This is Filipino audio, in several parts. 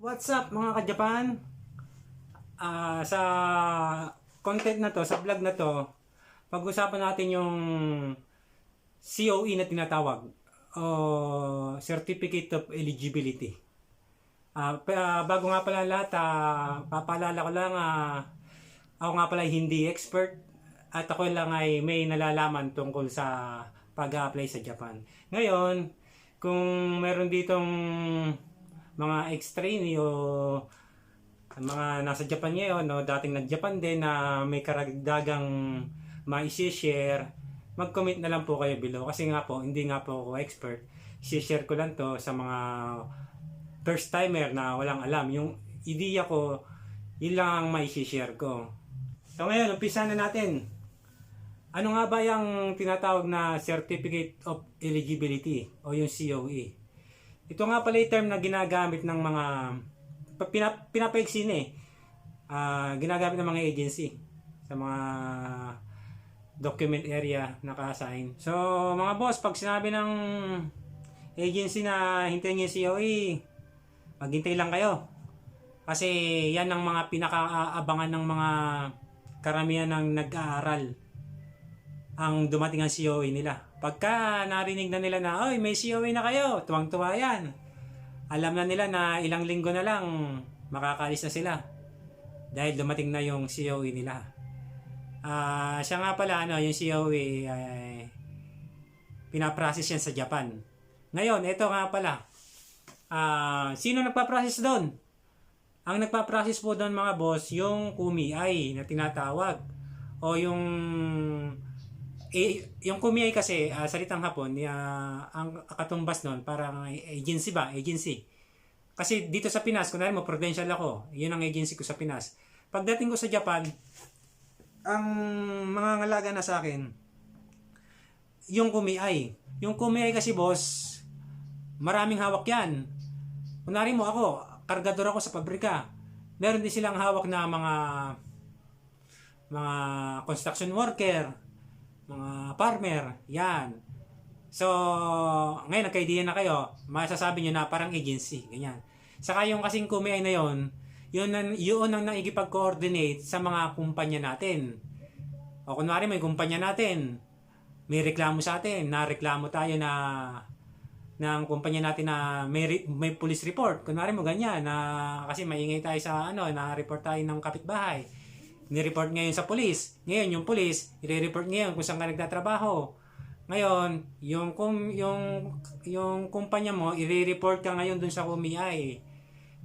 What's up mga ka-Japan? Sa content na to, sa vlog na to, pag-usapan natin yung COE na tinatawag o Certificate of Eligibility. Bago nga pala lahat, papaalala ko lang, ako nga pala hindi expert at ako lang ay may nalalaman tungkol sa pag-apply sa Japan. Ngayon, kung meron ditong mga ex-trainee o mga nasa Japan ngayon o dating nag-Japan din na may karagdagang ma-share, mag-comment na lang po kayo below kasi nga po, hindi nga po ako expert. I-share ko lang to sa mga first timer na walang alam. Yung ideya ko, yun lang ang ma-share ko. So ngayon, umpisa na natin. Ano nga ba yung tinatawag na Certificate of Eligibility o yung COE? Ito nga pala yung term na ginagamit ng mga pinapaigsin ginagamit ng mga agency sa mga document area naka-assign. So mga boss, pag sinabi ng agency na hintayin yung COE, maghintay lang kayo. Kasi yan ang mga pinakaabangan ng mga karamihan ng nag-aaral ang dumating ang COE nila. Pagka narinig na nila na, oy, may COE na kayo, tuwang-tuwa yan. Alam na nila na ilang linggo na lang makakaalis na sila. Dahil dumating na yung COE nila. Siya nga pala, yung COE, pinaprocess yan sa Japan. Ngayon, ito nga pala. Sino nagpa-process doon? Ang nagpa-process po doon mga boss, yung kumiai na tinatawag. O yung kumiai kasi, salitang Hapon, ang katumbas nun, parang agency ba? Agency. Kasi dito sa Pinas, kunwari mo, prudential ako. Yun ang agency ko sa Pinas. Pagdating ko sa Japan, ang mga ngalaga na sa akin, yung kumiai. Yung kumiai kasi boss, maraming hawak yan. Kunwari mo ako, kargador ako sa pabrika. Meron din silang hawak na mga construction worker, mga farmer, yan. So, ngayon nagka-idea na kayo, masasabi nyo na parang agency, ganyan. Saka yung kasing kumiay na yun ang naikipag-coordinate sa mga kumpanya natin. O kunwari may kumpanya natin, may reklamo sa atin, nareklamo tayo na ng kumpanya natin na may police report. Kunwari mo ganyan, na kasi maingay tayo sa na-report tayo ng kapitbahay. Ni-report ngayon sa police. Ngayon yung police, i-report ngayon kung saan ka nagtatrabaho. Ngayon, yung kumpanya mo, i-report ka ngayon dun sa kumiai.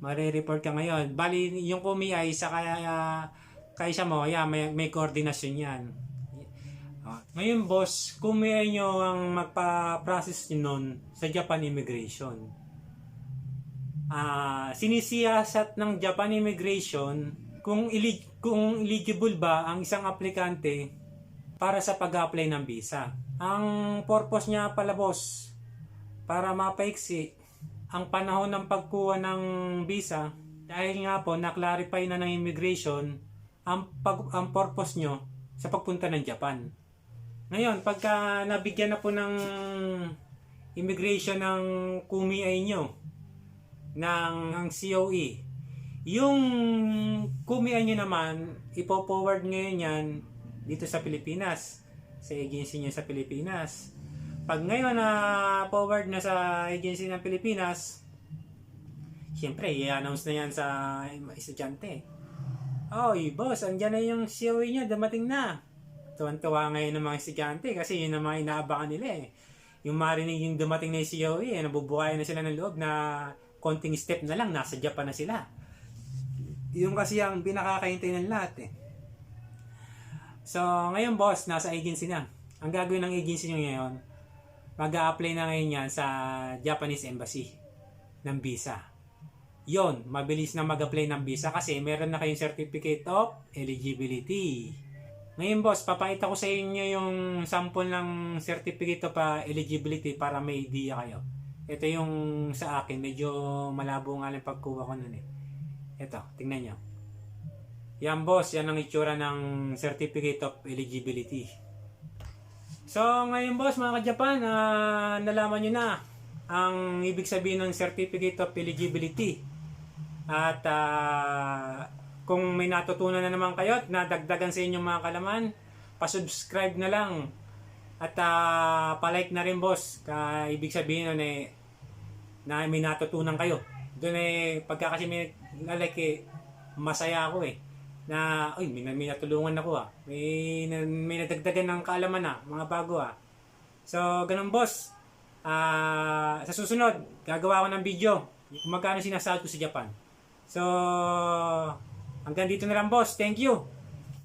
Mare-report ka ngayon. Bali, yung kumiai sa kaysa mo, may koordinasyon yan. Ngayon boss, kumiai nyo ang magpa-process nun sa Japan Immigration. Sinisiyasat ng Japan Immigration kung eligible ba ang isang aplikante para sa pag-apply ng visa. Ang purpose niya pala boss, para mapaiksi ang panahon ng pagkuha ng visa dahil nga po na-clarify na ng immigration ang purpose nyo sa pagpunta ng Japan. Ngayon, pagka nabigyan na po ng immigration ng kumiai nyo ng COE, yung kumiai nyo naman, ipo-forward ngayon yan dito sa Pilipinas, sa agency nyo sa Pilipinas. Pag ngayon na forward na sa agency ng Pilipinas, siyempre, i-announce na yan sa estudyante. Oy, boss, andyan na yung COE nyo, dumating na. Tuwan-tuwa ngayon ng mga estudyante kasi yun ang mga inaabangan nila eh. Yung marinig yung dumating na yung COE, nabubuhay na sila ng loob na konting step na lang, nasa Japan na sila. Yung kasi ang pinakakahintay ng lahat eh. So, ngayon boss, nasa agency na. Ang gagawin ng agency nyo ngayon, mag-a-apply na ngayon yan sa Japanese Embassy ng visa. Yon, mabilis na mag-apply ng visa kasi meron na kayong Certificate of Eligibility. Ngayon boss, papakita ko sa inyo yung sample ng Certificate of Eligibility para may idea kayo. Ito yung sa akin, medyo malabo nga lang pagkuha ko nun eh. Ito, tingnan nyo. Yan boss, yan ang itsura ng Certificate of Eligibility. So ngayon boss, mga ka-Japan, nalaman nyo na ang ibig sabihin ng Certificate of Eligibility. At kung may natutunan na naman kayo at nadagdagan sa inyong mga kalaman, pa-subscribe na lang. At pa-like na rin, boss. Ibig sabihin nun na may natutunan kayo. Doon pagka kasi may like masaya ako na may natulungan ako may nadagdagan ng kaalaman mga bago So ganun, boss. Sa susunod gagawa ako ng video kung magkano sinasahod ko sa Japan. So hanggang dito na lang, boss. Thank you.